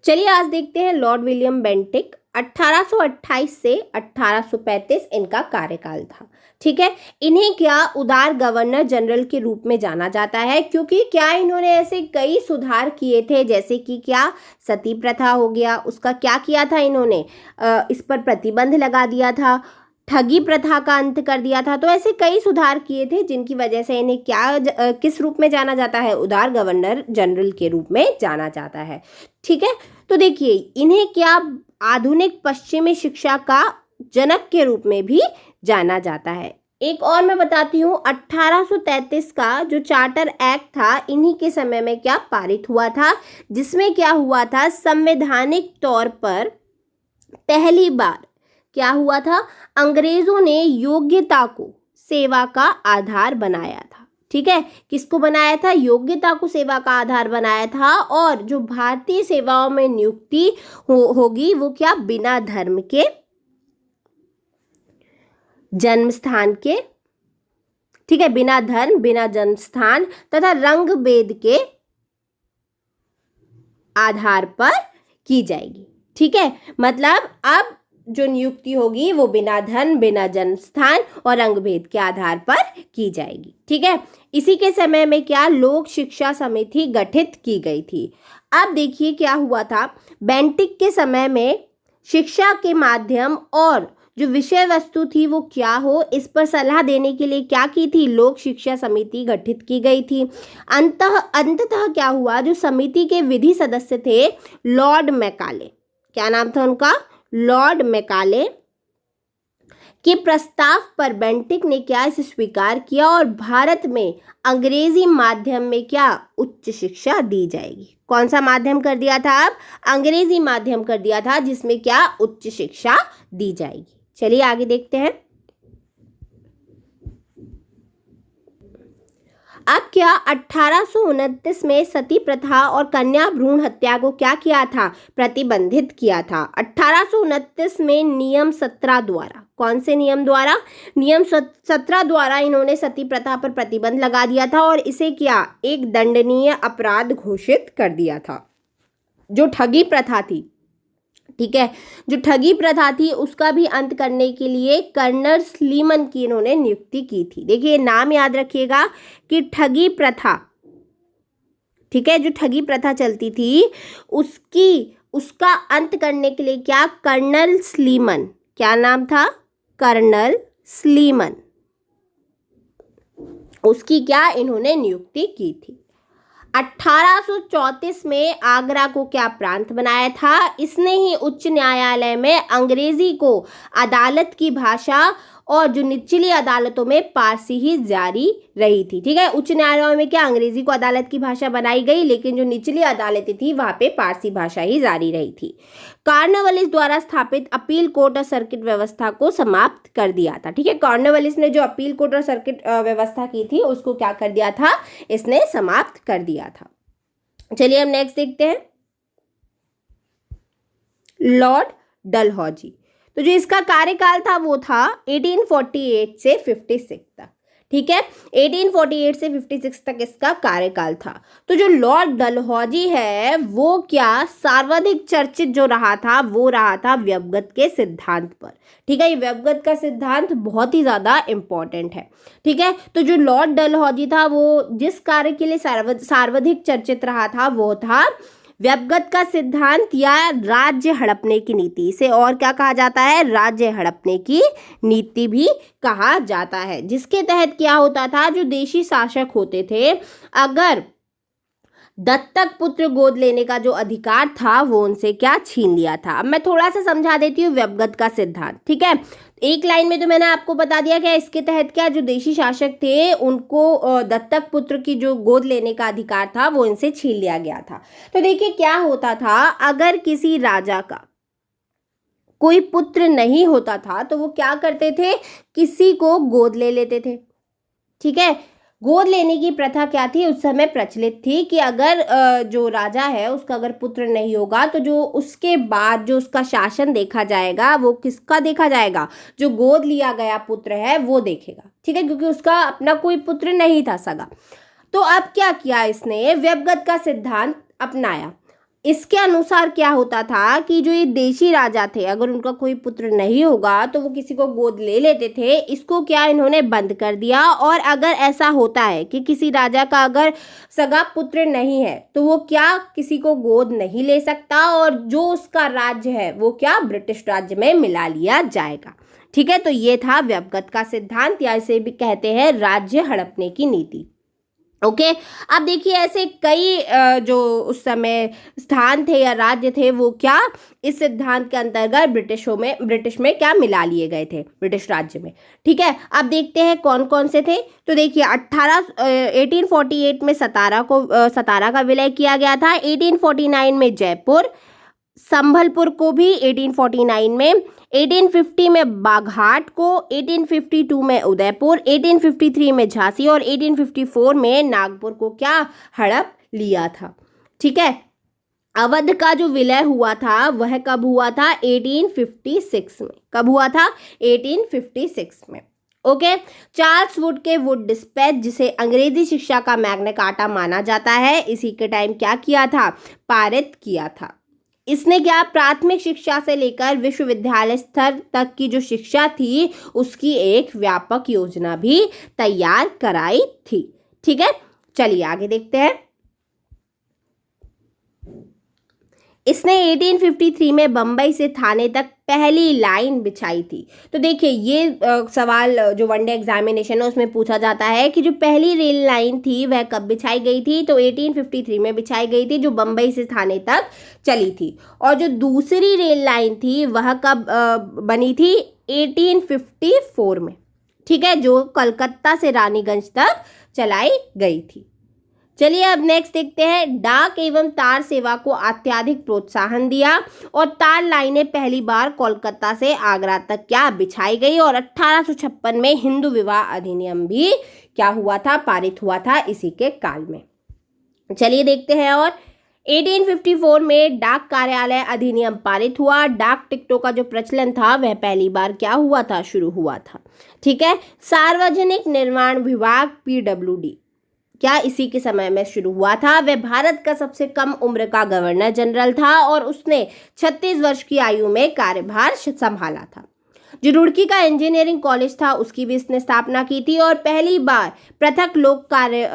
चलिए आज देखते हैं लॉर्ड विलियम बेंटिक। 1828 से 1835 इनका कार्यकाल था। ठीक है, इन्हें क्या उदार गवर्नर जनरल के रूप में जाना जाता है, क्योंकि क्या इन्होंने ऐसे कई सुधार किए थे, जैसे कि क्या सती प्रथा हो गया, उसका क्या किया था इन्होंने, इस पर प्रतिबंध लगा दिया था, ठगी प्रथा का अंत कर दिया था। तो ऐसे कई सुधार किए थे जिनकी वजह से इन्हें किस रूप में जाना जाता है, उदार गवर्नर जनरल के रूप में जाना जाता है। ठीक है, तो देखिए इन्हें क्या आधुनिक पश्चिमी शिक्षा का जनक के रूप में भी जाना जाता है। एक और मैं बताती हूँ, 1833 का जो चार्टर एक्ट था इन्हीं के समय में क्या पारित हुआ था, जिसमें क्या हुआ था, संवैधानिक तौर पर पहली बार क्या हुआ था, अंग्रेजों ने योग्यता को सेवा का आधार बनाया था। ठीक है, किसको बनाया था, योग्यता को सेवा का आधार बनाया था। और जो भारतीय सेवाओं में नियुक्ति होगी वो क्या, बिना धर्म के, जन्म स्थान के, ठीक है, बिना धर्म, बिना जन्म स्थान तथा रंग भेद के आधार पर की जाएगी। ठीक है, मतलब अब जो नियुक्ति होगी वो बिना धन, बिना जन्म स्थान और रंग भेद के आधार पर की जाएगी। ठीक है, इसी के समय में क्या लोक शिक्षा समिति गठित की गई थी। अब देखिए क्या हुआ था, बेंटिक के समय में शिक्षा के माध्यम और जो विषय वस्तु थी वो क्या हो, इस पर सलाह देने के लिए क्या की थी, लोक शिक्षा समिति गठित की गई थी। अंततः क्या हुआ, जो समिति के विधि सदस्य थे लॉर्ड मैकाले, क्या नाम था उनका, लॉर्ड मैकाले के प्रस्ताव पर बेंटिक ने क्या इसे स्वीकार किया और भारत में अंग्रेजी माध्यम में क्या उच्च शिक्षा दी जाएगी। कौन सा माध्यम कर दिया था, अब अंग्रेजी माध्यम कर दिया था जिसमें क्या उच्च शिक्षा दी जाएगी। चलिए आगे देखते हैं। अब क्या 1829 में सती प्रथा और कन्या भ्रूण हत्या को क्या किया था, प्रतिबंधित किया था। 1829 में नियम 17 द्वारा, कौन से नियम द्वारा, नियम 17 द्वारा इन्होंने सती प्रथा पर प्रतिबंध लगा दिया था और इसे क्या एक दंडनीय अपराध घोषित कर दिया था। जो ठगी प्रथा थी, ठीक है, जो ठगी प्रथा थी उसका भी अंत करने के लिए कर्नल स्लीमन की इन्होंने नियुक्ति की थी। देखिए नाम याद रखिएगा कि ठगी प्रथा, ठीक है, जो ठगी प्रथा चलती थी उसका अंत करने के लिए क्या, कर्नल स्लीमन, क्या नाम था, कर्नल स्लीमन, उसकी क्या इन्होंने नियुक्ति की थी। 1834 में आगरा को क्या प्रांत बनाया था, इसने ही उच्च न्यायालय में अंग्रेजी को अदालत की भाषा और जो निचली अदालतों में पारसी ही जारी रही थी। ठीक है, उच्च न्यायालयों में क्या अंग्रेजी को अदालत की भाषा बनाई गई, लेकिन जो निचली अदालतें थी वहां पे पारसी भाषा ही जारी रही थी। कॉर्नवालिस द्वारा स्थापित अपील कोर्ट और सर्किट व्यवस्था को समाप्त कर दिया था। ठीक है, कॉर्नवालिस ने जो अपील कोर्ट और सर्किट व्यवस्था की थी उसको क्या कर दिया था, इसने समाप्त कर दिया था। चलिए हम नेक्स्ट देखते हैं, लॉर्ड डलहौजी। तो जो इसका कार्यकाल था वो था 1848 से 56 तक। ठीक है, 1848 से 56 तक इसका कार्यकाल था। तो जो लॉर्ड डलहौजी है वो क्या सर्वाधिक चर्चित जो रहा था वो रहा था व्यवगत के सिद्धांत पर। ठीक है, ये व्यवगत का सिद्धांत बहुत ही ज्यादा इंपॉर्टेंट है। ठीक है, तो जो लॉर्ड डलहौजी था वो जिस कार्य के लिए सर्वाधिक चर्चित रहा था वो था व्यवगत का सिद्धांत या राज्य हड़पने की नीति। इसे और क्या कहा जाता है, राज्य हड़पने की नीति भी कहा जाता है, जिसके तहत क्या होता था, जो देशी शासक होते थे अगर दत्तक पुत्र गोद लेने का जो अधिकार था वो उनसे क्या छीन लिया था। अब मैं थोड़ा सा समझा देती हूँ व्यवगत का सिद्धांत। ठीक है, एक लाइन में तो मैंने आपको बता दिया कि इसके तहत क्या जो देशी शासक थे उनको दत्तक पुत्र की जो गोद लेने का अधिकार था वो इनसे छीन लिया गया था। तो देखिए क्या होता था, अगर किसी राजा का कोई पुत्र नहीं होता था तो वो क्या करते थे, किसी को गोद ले लेते थे। ठीक है, गोद लेने की प्रथा क्या थी, उस समय प्रचलित थी कि अगर जो राजा है उसका अगर पुत्र नहीं होगा तो जो उसके बाद जो उसका शासन देखा जाएगा वो किसका देखा जाएगा, जो गोद लिया गया पुत्र है वो देखेगा। ठीक है, क्योंकि उसका अपना कोई पुत्र नहीं था सगा। तो अब क्या किया इसने, व्यवगत का सिद्धांत अपनाया। इसके अनुसार क्या होता था कि जो ये देशी राजा थे, अगर उनका कोई पुत्र नहीं होगा तो वो किसी को गोद ले लेते थे। इसको क्या इन्होंने बंद कर दिया। और अगर ऐसा होता है कि किसी राजा का अगर सगा पुत्र नहीं है तो वो क्या किसी को गोद नहीं ले सकता, और जो उसका राज्य है वो क्या ब्रिटिश राज्य में मिला लिया जाएगा। ठीक है, तो ये था व्यवगत का सिद्धांत, या इसे भी कहते हैं राज्य हड़पने की नीति। ओके अब देखिए ऐसे कई जो उस समय स्थान थे या राज्य थे वो क्या इस सिद्धांत के अंतर्गत ब्रिटिश में क्या मिला लिए गए थे, ब्रिटिश राज्य में। ठीक है, अब देखते हैं कौन कौन से थे। तो देखिए 1848 में सतारा का विलय किया गया था। 1849 में जयपुर, संभलपुर को भी 1849 में, 1850 में बाघाट को, 1852 में उदयपुर, 1853 में झांसी और 1854 में नागपुर को क्या हड़प लिया था। ठीक है, अवध का जो विलय हुआ था वह कब हुआ था? 1856 में। कब हुआ था? 1856 में। ओके, चार्ल्स वुड के वुड डिस्पैच, जिसे अंग्रेजी शिक्षा का मैग्ना कार्टा माना जाता है, इसी के टाइम क्या किया था? पारित किया था। इसने क्या प्राथमिक शिक्षा से लेकर विश्वविद्यालय स्तर तक की जो शिक्षा थी उसकी एक व्यापक योजना भी तैयार कराई थी। ठीक है, चलिए आगे देखते हैं। इसने 1853 में बंबई से थाने तक पहली लाइन बिछाई थी। तो देखिए ये सवाल जो वनडे एग्जामिनेशन है उसमें पूछा जाता है कि जो पहली रेल लाइन थी वह कब बिछाई गई थी? तो 1853 में बिछाई गई थी, जो बंबई से थाने तक चली थी। और जो दूसरी रेल लाइन थी वह कब बनी थी? 1854 में। ठीक है, जो कलकत्ता से रानीगंज तक चलाई गई थी। चलिए अब नेक्स्ट देखते हैं। डाक एवं तार सेवा को अत्यधिक प्रोत्साहन दिया और तार लाइनें पहली बार कोलकाता से आगरा तक क्या बिछाई गई। और 1856 में हिंदू विवाह अधिनियम भी क्या हुआ था? पारित हुआ था इसी के काल में। चलिए देखते हैं। और 1854 में डाक कार्यालय अधिनियम पारित हुआ। डाक टिकटों का जो प्रचलन था वह पहली बार क्या हुआ था? शुरू हुआ था। ठीक है, सार्वजनिक निर्माण विभाग PWD क्या इसी के समय में शुरू हुआ था। वह भारत का सबसे कम उम्र का गवर्नर जनरल था और उसने 36 वर्ष की आयु में कार्यभार संभाला था। जो रुड़की का इंजीनियरिंग कॉलेज था उसकी भी इसने स्थापना की थी। और पहली बार पृथक लोक कार्य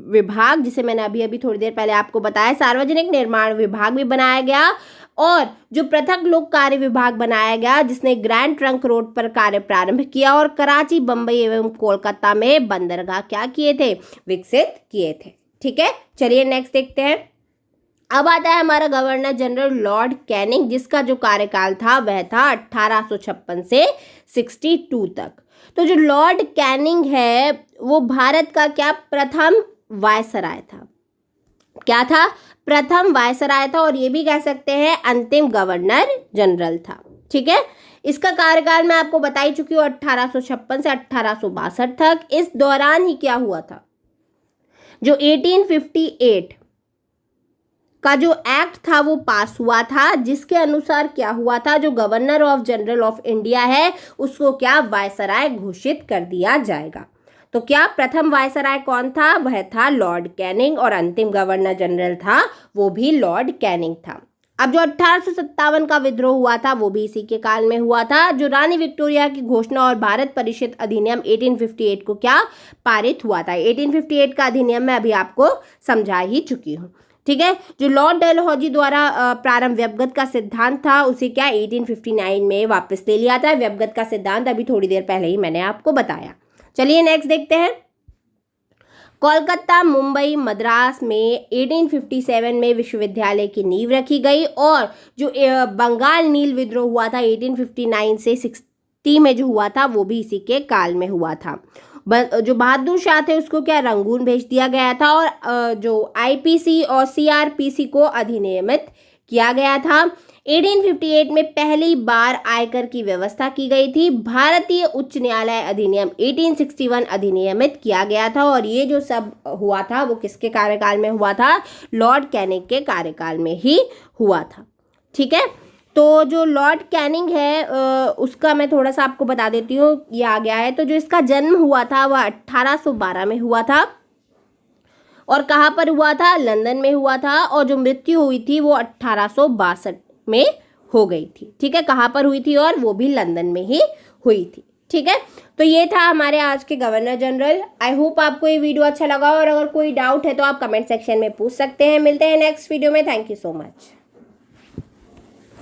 विभाग, जिसे मैंने अभी थोड़ी देर पहले आपको बताया, सार्वजनिक निर्माण विभाग भी बनाया गया। और जो पृथक लोक कार्य विभाग बनाया गया जिसने ग्रैंड ट्रंक रोड पर कार्य प्रारंभ किया। और कराची, बंबई एवं कोलकाता में बंदरगाह क्या किए थे? विकसित किए थे। ठीक है, चलिए नेक्स्ट देखते हैं। अब आता है हमारा गवर्नर जनरल लॉर्ड कैनिंग, जिसका जो कार्यकाल था वह था 1856 से 62 तक। तो जो लॉर्ड कैनिंग है वो भारत का क्या प्रथम वायसराय था। क्या था? प्रथम वायसराय था। और ये भी कह सकते हैं अंतिम गवर्नर जनरल था। ठीक है, इसका कार्यकाल मैं आपको बता ही चुकी हूँ 1856 से 1862 तक। इस दौरान ही क्या हुआ था? जो 1858 का जो एक्ट था वो पास हुआ था, जिसके अनुसार क्या हुआ था? जो governor of general of India है उसको क्या वायसराय घोषित कर दिया जाएगा। तो क्या प्रथम वायसराय कौन था? वह था लॉर्ड कैनिंग। और अंतिम गवर्नर जनरल था वो भी लॉर्ड कैनिंग था। अब जो 1857 का विद्रोह हुआ था वो भी इसी के काल में हुआ था। जो रानी विक्टोरिया की घोषणा और भारत परिषद अधिनियम 1858 को क्या पारित हुआ था? 1858 का अधिनियम मैं अभी आपको समझा ही चुकी हूँ। ठीक है, जो लॉर्ड डलहौजी द्वारा प्रारंभ व्यवगत का सिद्धांत था उसे क्या 1859 में वापस ले लिया था। व्यवगत का सिद्धांत अभी थोड़ी देर पहले ही मैंने आपको बताया। चलिए नेक्स्ट देखते हैं। कोलकाता, मुंबई, मद्रास में 1857 में विश्वविद्यालय की नींव रखी गई। और जो बंगाल नील विद्रोह हुआ था 1859 से 60 में जो हुआ था वो भी इसी के काल में हुआ था। जो बहादुर शाह थे उसको क्या रंगून भेज दिया गया था। और जो IPC और CRPC को अधिनियमित किया गया था। 1858 में पहली बार आयकर की व्यवस्था की गई थी। भारतीय उच्च न्यायालय अधिनियम 1861 अधिनियमित किया गया था। और ये जो सब हुआ था वो किसके कार्यकाल में हुआ था? लॉर्ड कैनिंग के कार्यकाल में ही हुआ था। ठीक है, तो जो लॉर्ड कैनिंग है उसका मैं थोड़ा सा आपको बता देती हूँ, ये आ गया है। तो जो इसका जन्म हुआ था वह 1812 में हुआ था। और कहाँ पर हुआ था, लंदन में हुआ था, और जो मृत्यु हुई थी वो 1862 में हो गई थी। ठीक है, कहाँ पर हुई थी, और वो भी लंदन में ही हुई थी। ठीक है, तो ये था हमारे आज के गवर्नर जनरल। आई होप आपको ये वीडियो अच्छा लगा, और अगर कोई डाउट है तो आप कमेंट सेक्शन में पूछ सकते हैं। मिलते हैं नेक्स्ट वीडियो में। Thank you so much.